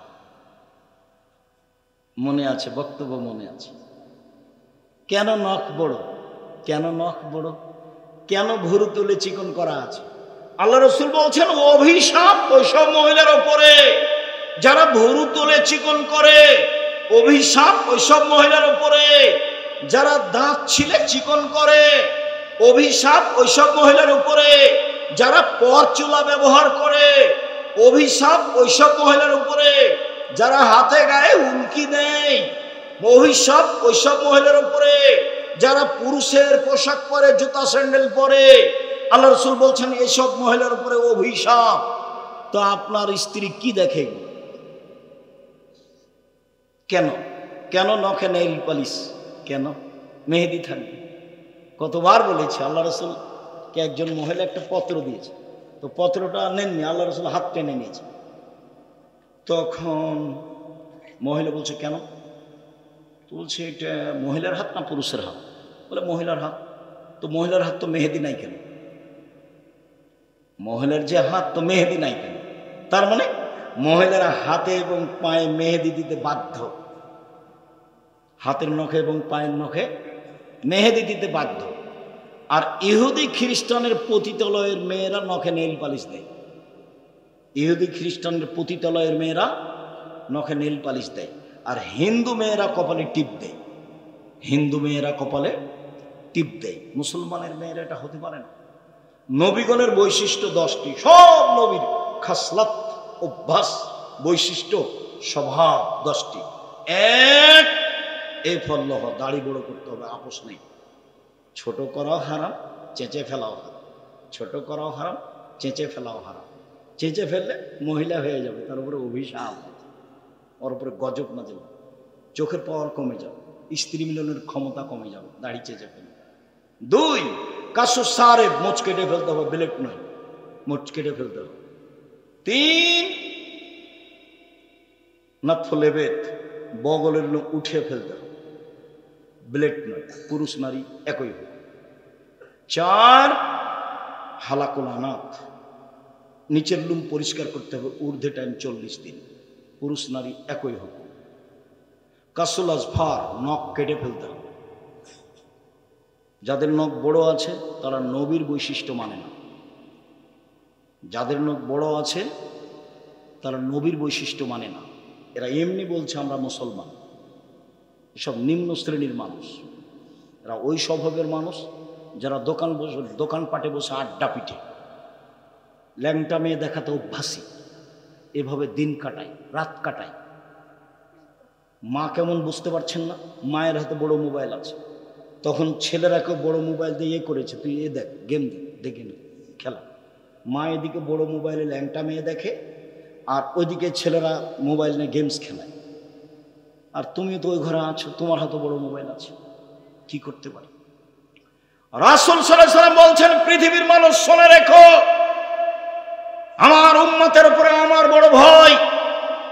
মনে আছে, বক্তব্য মনে আছে। কেন নখ বড়? কেন নখ বড়? কেন ভুরু তুলে চিকন করা আছে? আল্লাহ রসুল বলছেন, অভিশাপ ওইসব মহিলার ওপরে যারা ভুরু তুলে চিকন করে। অভিশাপ ওইসব মহিলার উপরে যারা দাঁত ছিলে চিকন করে। অভিশাপ ওইসব মহিলার উপরে যারা পরচুলা ব্যবহার করে। অভিশাপ ওইসব মহিলার উপরে যারা হাতে গায়ে উল্কি দেয়। অভিশাপ ওইসব মহিলার উপরে যারা পুরুষের পোশাক পরে, জুতা স্যান্ডেল পরে। আল্লাহ রসুল বলছেন এইসব মহিলার উপরে অভিশাপ। তো আপনার স্ত্রী কি দেখে? কেন কেন নখে নেইল পালিশ? কেন মেহেদি থাকবে? কতবার বলেছি, আল্লাহ রসুলকে একজন মহিলা একটা পত্র দিয়েছে, তো পত্রটা নেননি, আল্লাহ রসুল হাত টেনে নিয়েছে। তখন মহিলা বলছে কেন? বলছে এটা মহিলার হাত না পুরুষের হাত? বলে মহিলার হাত। তো মহিলার হাত তো মেহেদি নাই কেন? মহিলার যে হাত, তো মেহেদি নাই কেন? তার মানে মহিলারা হাতে এবং পায়ে মেহেদি দিতে বাধ্য। হাতের নখে এবং পায়ের নখে মেহেদি দিতে বাধ্য। আর ইহুদি খ্রিস্টানের পতিতালয়ের মেয়েরা নখে নেইল পালিশ দেয়। ইহুদি খ্রিস্টানের পতিতালয়ের মেয়েরা নখে নেইল পালিশ দেয়। আর হিন্দু মেয়েরা কপালে টিপ দেয়। হিন্দু মেয়েরা কপালে টিপ দেয়। মুসলমানের মেয়েরা এটা হতে পারে না। নবীগণের বৈশিষ্ট্য 10টি, সব নবীর খাসলাত, অভ্যাস, বৈশিষ্ট্য, স্বভাব 10টি। এক, এই ফল্লহ, দাড়ি বড় করতে হবে, আপোষ নেই। ছোট করাও হারাম, চেঁচে ফেলাও হারাম। ছোট করাও হারাম, চেঁচে ফেলাও হারাম। চেঁচে ফেললে মহিলা হয়ে যাবে, তার উপরে অভিশাপ, ওর উপরে গজব নাজিল, চোখের পাওয়ার কমে যাবে, স্ত্রী মিলনের ক্ষমতা কমে যাবে দাড়ি চেঁচে ফেললে। দুই, কাশু সারে, মোচ কেটে ফেলতে হবে, ব্লেড নয়, মোচ কেটে ফেলতে হবে। তিন, নাথলেবেত, বগলের লোক উঠিয়ে ফেলতে হবে, ব্লেড নয়, পুরুষ নারী একই হোক। চার, হালাকুল আনাত, নিচের লুম পরিষ্কার করতে হবে, ঊর্ধ্বে টাইম 40 দিন, পুরুষ নারী একই হোক। কাসুল আজফার, নখ কেটে ফেলতে হবে। যাদের নখ বড় আছে তারা নবীর বৈশিষ্ট্য মানে না। যাদের নখ বড় আছে তারা নবীর বৈশিষ্ট্য মানে না। এরা এমনি বলছে আমরা মুসলমান। এসব নিম্ন শ্রেণীর মানুষ। এরা ওই স্বভাবের মানুষ যারা দোকানপাটে বসে আড্ডা পিঠে, ল্যাংটা মেয়ে দেখাতে অভ্যাসী, এভাবে দিন কাটায়, রাত কাটায়। মা কেমন বুঝতে পারছেন না? মায়ের হাতে বড় মোবাইল আছে, তখন ছেলেরাকেও বড় মোবাইল দিয়ে করেছে, তুই এ দেখ, গেম দেখে নে, খেলা। মা এদিকে বড় মোবাইলে ল্যাংটা মেয়ে দেখে, আর ওইদিকে ছেলেরা মোবাইল নিয়ে গেমস খেলায়। আর তুমি তো ওই ঘরে আছো, তোমার হাতে বড় মোবাইল আছে, কি করতে পারে? রাসূল সাল্লাল্লাহু আলাইহি ওয়াসাল্লাম বলছেন, পৃথিবীর মানুষ শুনে রেখো, আমার উম্মতের উপরে আমার বড় ভয়।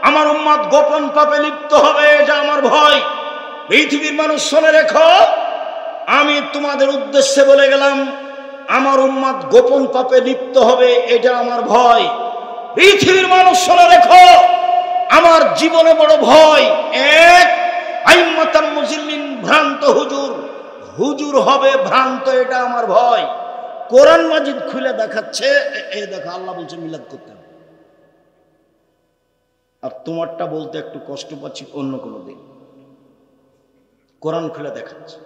আমার উম্মত গোপন পাপে লিপ্ত হবে, এটা আমার ভয়। পৃথিবীর মানুষ শুনে রেখো, আমি তোমাদের উদ্দেশ্যে বলে গেলাম, আমার উম্মত গোপন পাপে লিপ্ত হবে, এটা আমার ভয়। পৃথিবীর মানুষ শুনে রেখো, আমার জীবনে বড় ভয়। এক, আইম্মাতাম মুজিল্লিন, ভ্রান্ত হুজুর, হুজুর হবে ভ্রান্ত, এটা আমার ভয়। কোরআন মাজিদ খুলে দেখাচ্ছে, এই দেখো আল্লাহ বলছে মিলাদ করতে হবে। আর তোমারটা বলতে একটু কষ্ট পাচ্ছি অন্য কোনো দিন। কোরআন খুলে দেখাচ্ছে,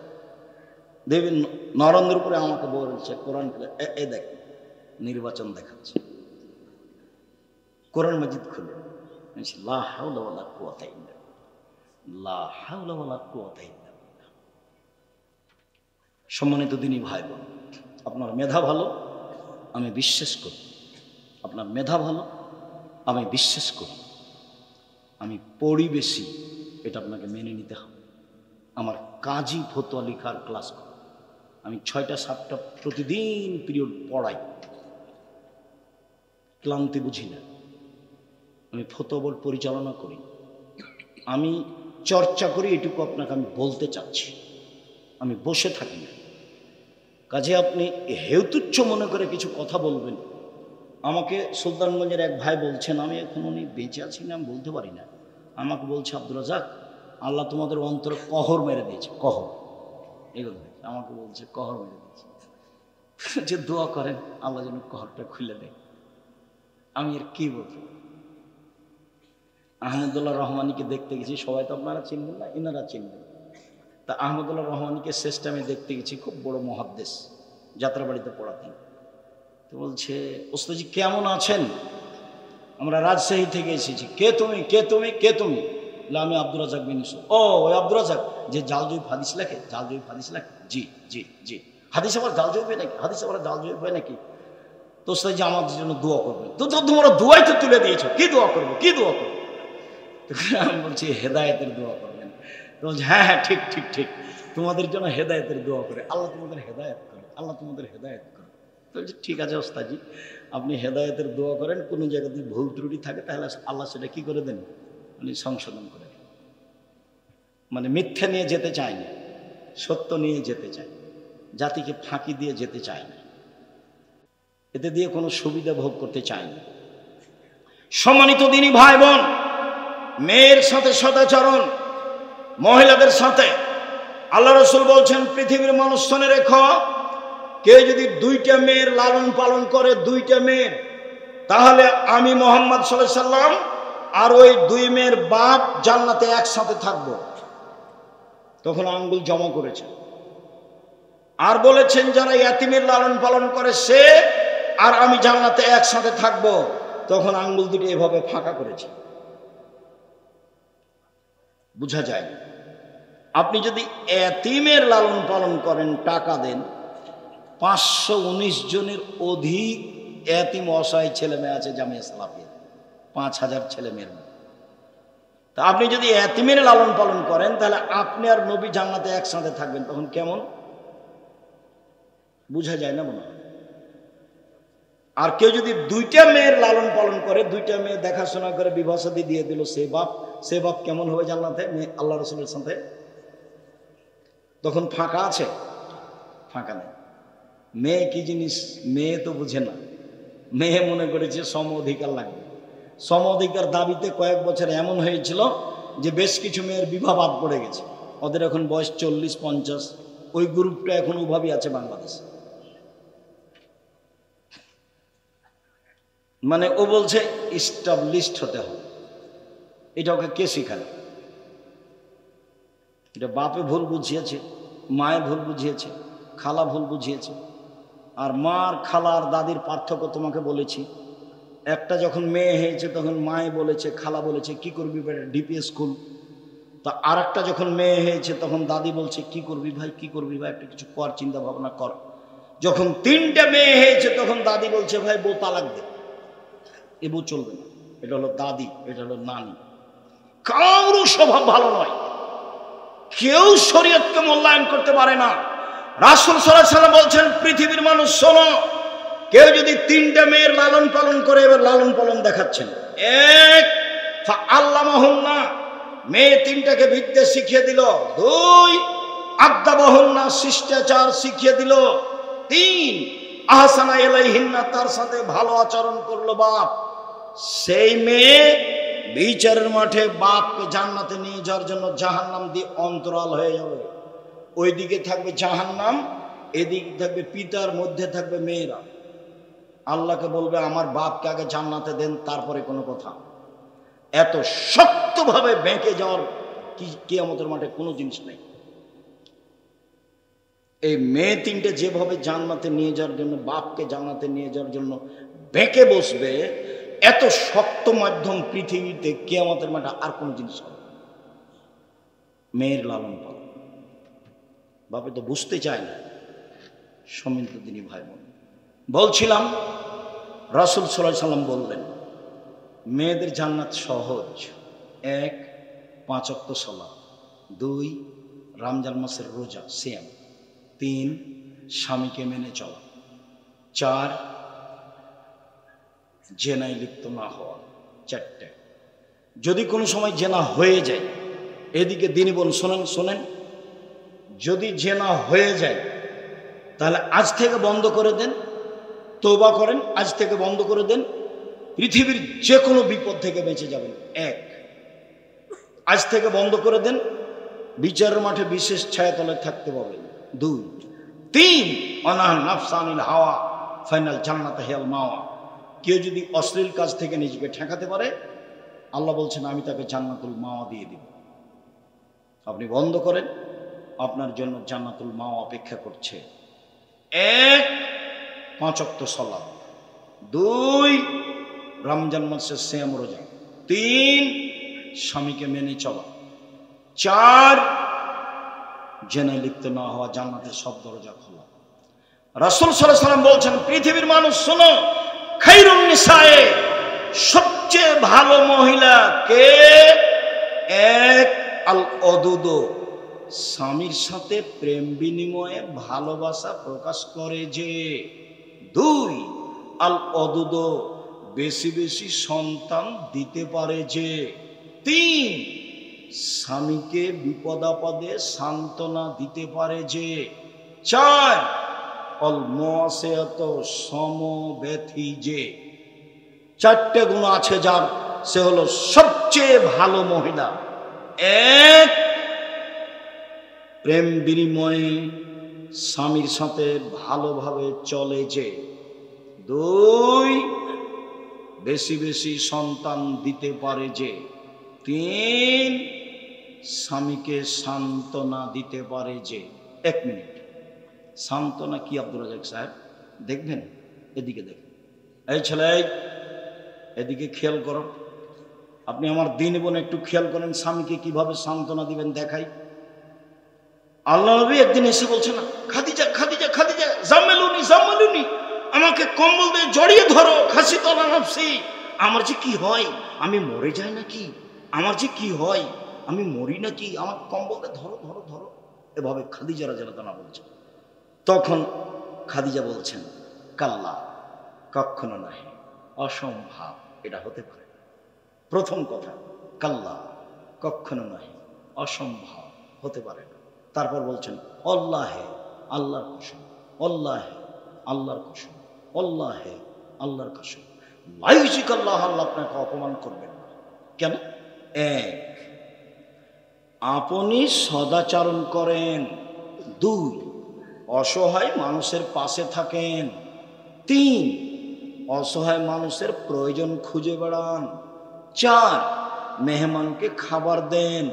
দেবীন নরেন্দ্র উপরে আমাকে বলছে কোরআন খুলে, এই দেখ নির্বাচন দেখাচ্ছে, কোরআন মাজিদ খুলে। লা হাওলা ওয়ালা কুওয়াতা ইল্লা বিল্লাহ, লা হাওলা ওয়ালা কুওয়াতা ইল্লা বিল্লাহ। সম্মানিত দিনী ভাই বোন, আপনার মেধা ভালো, আমি বিশ্বাস করি। আপনার মেধা ভালো, আমি বিশ্বাস করি। আমি পড়ি বেশি, এটা আপনাকে মেনে নিতে হবে। আমার কাজই ফতোয়া লেখার ক্লাস করা। আমি 6টা 7টা প্রতিদিন পিরিয়ড পড়াই, ক্লান্তি বুঝি না। আমি ফতোয়া বোর্ড পরিচালনা করি, আমি চর্চা করি, এটুকু আপনাকে আমি বলতে চাচ্ছি। আমি বসে থাকি না। কাজে আপনি হেতুচ্ছ মনে করে কিছু কথা বলবেন। আমাকে সুলতানগঞ্জের এক ভাই বলছেন, আমি এখন উনি বেঁচে আছি না আমি বলতে পারি না, আমাকে বলছে আব্দুর রাজ্জাক আল্লাহ তোমাদের অন্তরে কহর মেরে দিয়েছে, কহর। এগুলো আমাকে বলছে কহর মেরে দিয়েছে, যে দোয়া করেন আল্লাহ যেন কহরটা খুলে দেয়। আমি আর কি বলবো? আহমদুল্লাহ রহমানীকে দেখতে গেছি, সবাই তো আপনারা চিনবেন না, এনারা চিনবেন। তা আহমদুল্লাহ রহমানীকে শেষ টাইমে দেখতে গেছি, খুব বড় মহাদ্দেশ, যাত্রাবাড়িতে পড়াতেন। তো বলছে ওস্তাদজি কেমন আছেন? আমরা রাজশাহী থেকে এসেছি। কে তুমি, কে তুমি, কে তুমি? আমি আব্দুর রাজ্জাক বিন ইউসুফ। ও ওই আব্দুর রাজ্জাক যে জাল জয়ীফ হাদিস লেখে, জাল জয়ীফ হাদিস লেখে? জি জি জি। হাদিস আবার জাল জয়ীফ হয় নাকি? হাদিস আবার জাল জয়ীফ হয় নাকি? তো ওস্তাদজি আমাদের জন্য দোয়া করবে। তো তোমরা দোয়াই তো তুলে দিয়েছো, কি দোয়া করবো, কি দোয়া করবো? আমি বলছি হেদায়েতের দোয়া করবেন। তো বলছে হ্যাঁ হ্যাঁ ঠিক ঠিক ঠিক, তোমাদের জন্য হেদায়েতের দোয়া করে, আল্লাহ তোমাদের হেদায়েত করে, আল্লাহ তোমাদের হেদায়েত করে। তো বলছে ঠিক আছে ওস্তাদজি, আপনি হেদায়েতের দোয়া করেন, কোনো জায়গাতে ভুল ত্রুটি থাকে তাহলে আল্লাহ সেটা কি করে দেন, উনি সংশোধন করে দেন। মানে মিথ্যা নিয়ে যেতে চায় না, সত্য নিয়ে যেতে চায়, জাতিকে ফাঁকি দিয়ে যেতে চায় না, এতে দিয়ে কোনো সুবিধা ভোগ করতে চায় না। সম্মানিত দিনী ভাই বোন, মেয়ের সাথে সদাচরণ, মহিলাদের সাথে আল্লাহ রাসূল বলছেন পৃথিবীর মানুষ শুনে রেখো, কেউ যদি 2টা মেয়ের লালন পালন করে, 2টা মেয়ের, তাহলে আমি মুহাম্মদ সাল্লাল্লাহু আলাইহি সাল্লাম আর ওই 2 মেয়ের বাপ জান্নাতে একসাথে থাকব। তখন আঙ্গুল জমা করেছেন আর বলেছেন যারা ইয়াতিমের লালন পালন করে সে আর আমি জান্নাতে একসাথে থাকব। তখন আঙ্গুল দুটো এভাবে ফাঁকা করেছে, বোঝা যায়। আপনি যদি এতিমের লালন পালন করেন, টাকা দেন, 519 জনের অধিক এতিম অসহায় ছেলে মেয়ে আছে জামিয়া সালাফিয়া, 5000 ছেলে মেয়ের। তা আপনি যদি এতিমের লালন পালন করেন তাহলে আপনি আর নবী জান্নাতে একসাথে থাকবেন, তখন কেমন বোঝা যায় না মনে হয়। আর কেউ যদি 2টা মেয়ের লালন পালন করে, 2টা মেয়ে দেখাশোনা করে বিবাহ শাদী দিয়ে দিল, সে বাপ কেমন হবে জান্নাতে আল্লাহ রাসূলের সাথে? তখন ফাঁকা আছে? ফাঁকা নেই। মেয়ে কি জিনিস মেয়ে তো বুঝে না, মেয়ে মনে করেছে সম অধিকার লাগবে। সম অধিকার দাবিতে কয়েক বছর এমন হয়েছিল যে বেশ কিছু মেয়ের বিবাহ বাদ পড়ে গেছে, ওদের এখন বয়স 40-50। ওই গ্রুপটা এখন ওভাবেই আছে বাংলাদেশে। মানে ও বলছে ইস্টাবলিশড হতে হবে। এটা ওকে কে শিখালো? এটা বাপে ভুল বুঝিয়েছে, মায়ে ভুল বুঝিয়েছে, খালা ভুল বুঝিয়েছে। আর মার, খালা আর দাদির পার্থক্য তোমাকে বলেছি। একটা যখন মেয়ে হয়েছে তখন মায়ে বলেছে, খালা বলেছে কি করবি বেটা ডিপিএস স্কুল। তা আর একটা যখন মেয়ে হয়েছে তখন দাদি বলছে কি করবি ভাই, কি করবি ভাই, একটা কিছু কর, চিন্তা ভাবনা কর। যখন 3টে মেয়ে হয়েছে তখন দাদি বলছে ভাই বউ তালাক দে, এ বউ চলবে না। এটা হলো দাদি, এটা হলো নানি। কারো স্বভাব ভালো নয়, কেউ শরীয়তকে মূল্যায়ন করতে পারে না। রাসূল সাল্লাল্লাহু আলাইহি ওয়াসাল্লাম বলছেন পৃথিবীর মানুষ শোনো, কেউ যদি 3টে মেয়ের লালন পালন করে, এবার লালন পালন দেখাচ্ছেন। 1 ফাআল্লামাহুন্না, মেয়ে 3টাকে বিদ্যা শিখিয়ে দিল। 2 আদাবাহুন্না, শিষ্টাচার শিখিয়ে দিল। 3 আহসানা ইলাইহিন্না, তার সাথে ভালো আচরণ করলো বাপ। সেই মেয়ে বিচারের মাঠে বাপকে জান্নাতে নিয়ে যাওয়ার জন্য জাহান্নাম দিয়ে অন্তরাল হয়ে যাবে। ওইদিকে থাকবে জাহান্নাম, এদিকে থাকবে পিতার, মধ্যে থাকবে মেয়েরা। আল্লাহকে বলবে আমার বাপকে আগে জান্নাতে দেন, তারপরে কোনো কথা। এত শক্তভাবে বেঁকে যাওয়ার কিয়ামতের মাঠে কোনো জিনিস নেই। এই মেয়ে 3টে যেভাবে জান্নাতে নিয়ে যাওয়ার জন্য, বাপকে জান্নাতে নিয়ে যাওয়ার জন্য বেঁকে বসবে, এত শক্ত মাধ্যম পৃথিবীতে কিয়ামতের মাঠে আর কোনো জিনিস হবে। মেয়ের লালন পালন বাপে তো বুঝতে চায় না। সম্মিলিত দিনী ভাই বোন, বলছিলাম রাসূল সাল্লাল্লাহু আলাইহি সাল্লাম বললেন, মেয়েদের জান্নাত সহজ। 1, 5 ওয়াক্ত সালাত। 2, রমজান মাসের রোজা সিয়াম। 3, স্বামীকে মেনে চলা। 4, জেনায় লিপ্ত না হওয়া। 4টে। যদি কোনো সময় জেনা হয়ে যায়, এদিকে দিনই বোন শোনেন, যদি জেনা হয়ে যায় তাহলে আজ থেকে বন্ধ করে দেন, তওবা করেন, আজ থেকে বন্ধ করে দেন, পৃথিবীর যে কোনো বিপদ থেকে বেঁচে যাবেন। 1, আজ থেকে বন্ধ করে দেন, বিচারের মাঠে বিশেষ ছায়াতলে থাকতে পারবেন। 2, 3, অনাহ নাফসানিল হাওয়া ফাইনাল জান্নাত হিয়াল মাওয়া। কেউ যদি অশ্লীল কাজ থেকে নিজেকে ঠেকাতে পারে, আল্লাহ বলছেন আমি তাকে জান্নাতুল মাওয়া দিয়ে দিব। আপনি বন্ধ করেন, আপনার জন্য জান্নাতুল মাওয়া অপেক্ষা করছে। 1, 5 ওয়াক্ত সালাত। 2, রমজান মাসের সিয়াম রোজা। 3, স্বামীকে মেনে চলা। 4, জেনায় লিপ্ত না হওয়া, জান্নাতের সব দরজা খোলা। রাসূল সাল্লাল্লাহু আলাইহি ওয়াসাল্লাম বলছেন, পৃথিবীর মানুষ শোনো, খায়রুন নিসায়ে, সবচেয়ে ভালো মহিলা কে? 1, আল অদুদ, স্বামীর সাথে প্রেম বিনিময়ে ভালোবাসা প্রকাশ করে যে। 2, আল অদুদ, বেশি বেশি সন্তান দিতে পারে যে। 3, স্বামীকে বিপদাপদে সান্ত্বনা দিতে পারে যে। 4, অল মুআসিয়াত, সমব্যথী যে। 4টে গুণ আছে যার, সে হলো সবচেয়ে ভালো মহিলা। 1, প্রেম বিনিময়ে স্বামীর সাথে ভালোভাবে চলে যে। 2, বেশি বেশি সন্তান দিতে পারে যে। 3, স্বামীকে সান্ত্বনা দিতে পারে যে। 1 মিনিট, সান্ত্বনা কি আব্দুর রাজাক সাহেব? দেখবেন, এদিকে দেখেন। এই ছেলে, এদিকে খেয়াল করো। আপনি আমার দিন বোন একটু খেয়াল করেন, স্বামীকে কিভাবে সান্ত্বনা দিবেন দেখাই। আল্লাহ নবী একদিন এসে বলছে না, খাদিজা খাদিজা খাদিজা জামেলুনি জামেলুনি, আমাকে কম্বল দিয়ে জড়িয়ে ধরো, খাসি তলা নাফসি। আমার যে কি হয়, আমি মরে যাই নাকি? আমার যে কি হয়, আমি মরি নাকি? আমার কম্বল দিয়ে ধরো ধরো ধরো, এভাবে খাদিজা রাদিয়াল্লাহু তাআলা বলছেন। তখন খাদিজা বলছেন, কাল্লা, কখনো নয়, অসম্ভব, এটা হতে পারে। প্রথম কথা, কাল্লা, কখনো নয়, অসম্ভব, হতে পারে না। তারপর বলছেন, আল্লাহে, আল্লাহর কসম, আল্লাহে, আল্লাহর কসম, আল্লাহে, আল্লাহর কসম, লাইজিক আল্লাহ, আল্লাহ আপনাকে অপমান করবেন না। কেন? 1, আপনি সদাচরণ করেন। 2, অসহায় মানুষের পাশে থাকেন। 3, অসহায় মানুষের প্রয়োজন খুঁজে বেড়ান। 4, মেহমানকে খাবার দেন।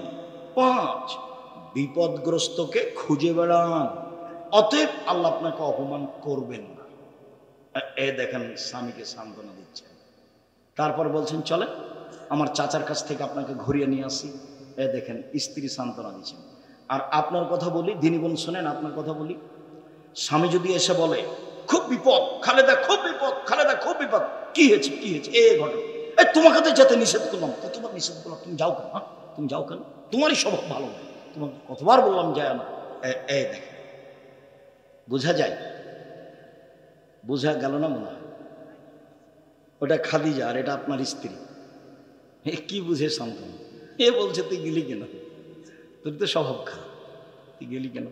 5, বিপদগ্রস্তকে খুঁজে বেড়ান। অতএব আল্লাহ আপনাকে অপমান করবেন না। এ দেখেন, স্বামীকে সান্ত্বনা দিচ্ছেন। তারপর বলছেন, চলে আমার চাচার কাছ থেকে আপনাকে ঘুরিয়ে নিয়ে আসি। এ দেখেন, স্ত্রী সান্ত্বনা দিচ্ছেন। আর আপনার কথা বলি, দিনী বোন শোনেন, আপনার কথা বলি, স্বামী যদি এসে বলে, খুব বিপদ খালেদা, খুব বিপদ খালেদা, খুব বিপদ, কি হয়েছে কি হয়েছে, এ ঘটনা, এই তোমাকে তো যেতে নিষেধ করলাম, কতবার নিষেধ করলাম, তুমি যাও কেন? তুমি যাও কেন? তোমারই স্বভাব ভালো নয়, তোমাকে কতবার বললাম যায় না। দেখেন, বোঝা যায়? বোঝা গেল না মনে হয়? ওটা খাদিজা আর এটা আপনার স্ত্রী। কি বুঝে সান্ত্বনা? এ বলছে, তুই গেলি কেন? তোর তো স্বভাব খারাপ, তুই গেলি কেন?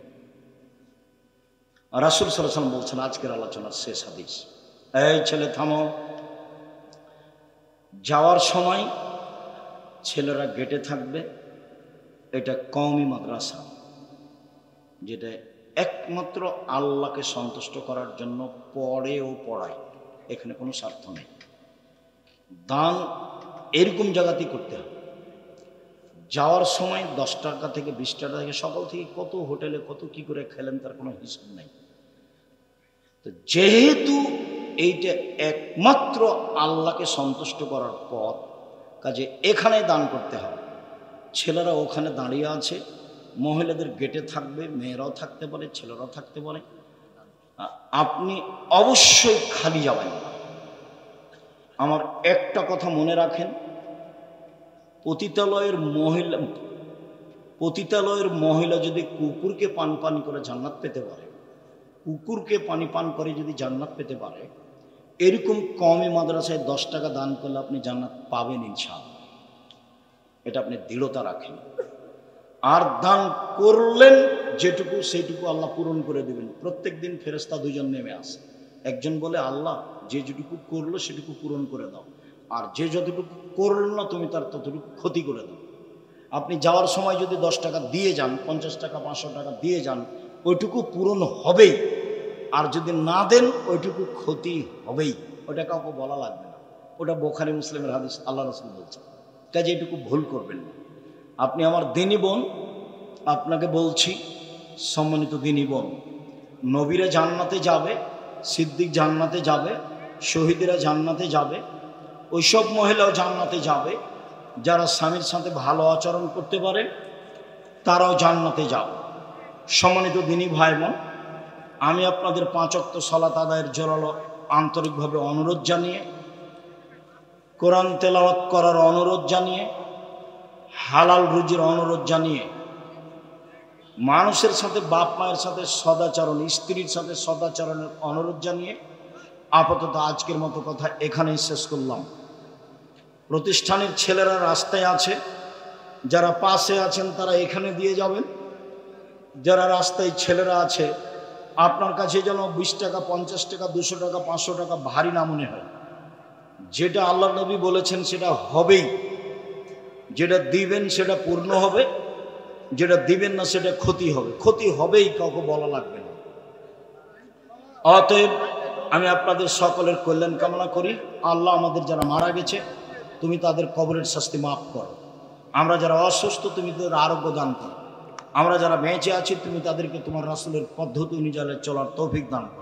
রাসূল সাল্লাল্লাহু আলাইহি ওয়াসাল্লাম বলছেন, আজকের আলোচনার শেষ হাদিস, এই ছেলে থামো। যাওয়ার সময় ছেলেরা গেটে থাকবে। এটা কওমি মাদ্রাসা, যেটা একমাত্র আল্লাহকে সন্তুষ্ট করার জন্য পড়ে ও পড়ায়, এখানে কোনো স্বার্থ নেই। দান এরকম জায়গাতেই করতে হবে। যাওয়ার সময় 10 টাকা থেকে 20 টাকা থেকে, সকাল থেকে কত হোটেলে কত কি করে খেলেন তার কোনো হিসাব নেই। তো যেহেতু এইটা একমাত্র আল্লাহকে সন্তুষ্ট করার পথ, কাজে এখানে দান করতে হবে। ছেলেরা ওখানে দাঁড়িয়ে আছে, মহিলাদের গেটে থাকবে, মেয়েরাও থাকতে পারে, ছেলেরাও থাকতে পারে। আপনি অবশ্যই খালি যাবেন না, আমার একটা কথা মনে রাখেন, পতিতালয়ের মহিলা যদি কুকুরকে পান করে জান্নাত পেতে পারে, কুকুরকে পান করে যদি জান্নাত পেতে পারে, এরকম কমে মাদ্রাসায় 10 টাকা দান করলে আপনি জান্নাত পাবেন ইনশাআল্লাহ। এটা আপনি দৃঢ়তা রাখেন। আর দান করলেন যেটুকু সেইটুকু আল্লাহ পূরণ করে দেবেন। প্রত্যেক দিন ফেরেশতা 2 জন নেমে আসে। একজন বলে, আল্লাহ যে যেটুকু করলো সেটুকু পূরণ করে দাও, আর যে যতটুকু করল না তুমি তার ততটুকু ক্ষতি করে দাও। আপনি যাওয়ার সময় যদি 10 টাকা দিয়ে যান, 50 টাকা 500 টাকা দিয়ে যান, ওইটুকু পূরণ হবেই। আর যদি না দেন ওইটুকু ক্ষতি হবেই। ওটা কাউকে বলা লাগবে না, ওটা বুখারী মুসলিমের হাদিস, আল্লাহ রাসূল বলছেন। কাজে এটুকু ভুল করবেন না। আপনি আমার দিনী বোন, আপনাকে বলছি সম্মানিত দিনী বোন, নবীরা জান্নাতে যাবে, সিদ্দিক জান্নাতে যাবে, শহীদেরা জান্নাতে যাবে, ওইসব মহিলাও জান্নাতে যাবে যারা স্বামীর সাথে ভালো আচরণ করতে পারে, তারাও জান্নাতে যাবে। সম্মানিত দিনী ভাই বোন, আমি আপনাদের 5 ওয়াক্ত সালাত আদায়ের জোরালো আন্তরিকভাবে অনুরোধ জানিয়ে, কোরআন তেলাওয়াত করার অনুরোধ জানিয়ে, হালাল রুজির অনুরোধ জানিয়ে, মানুষের সাথে বাপ মায়ের সাথে সদাচরণ, স্ত্রীর সাথে সদাচরণের অনুরোধ জানিয়ে আপাতত আজকের মতো কথা এখানেই শেষ করলাম। প্রতিষ্ঠানের ছেলেরা রাস্তায় আছে, যারা পাশে আছেন তারা এখানে দিয়ে যাবেন। যারা রাস্তায় ছেলেরা আছে, আপনার কাছে যেন 20 টাকা 50 টাকা 200 টাকা 500 টাকা ভারী না মনে হয়। যেটা আল্লাহ নবী বলেছেন সেটা হবেই। যেটা দিবেন সেটা পূর্ণ হবে, যেটা দিবেন না সেটা ক্ষতি হবে। ক্ষতি হবেই, কাউকে বলা লাগবে না। অতএব আমি আপনাদের সকলের কল্যাণ কামনা করি। আল্লাহ আমাদের যারা মারা গেছে তুমি তাদের কবরের শাস্তি মাফ করো। আমরা যারা অসুস্থ তুমি তাদের আরোগ্য দান করো। আমরা যারা বেঁচে আছি তুমি তাদেরকে তোমার রাসূলের পদ্ধতি অনুযায়ী চলার তৌফিক দান করো।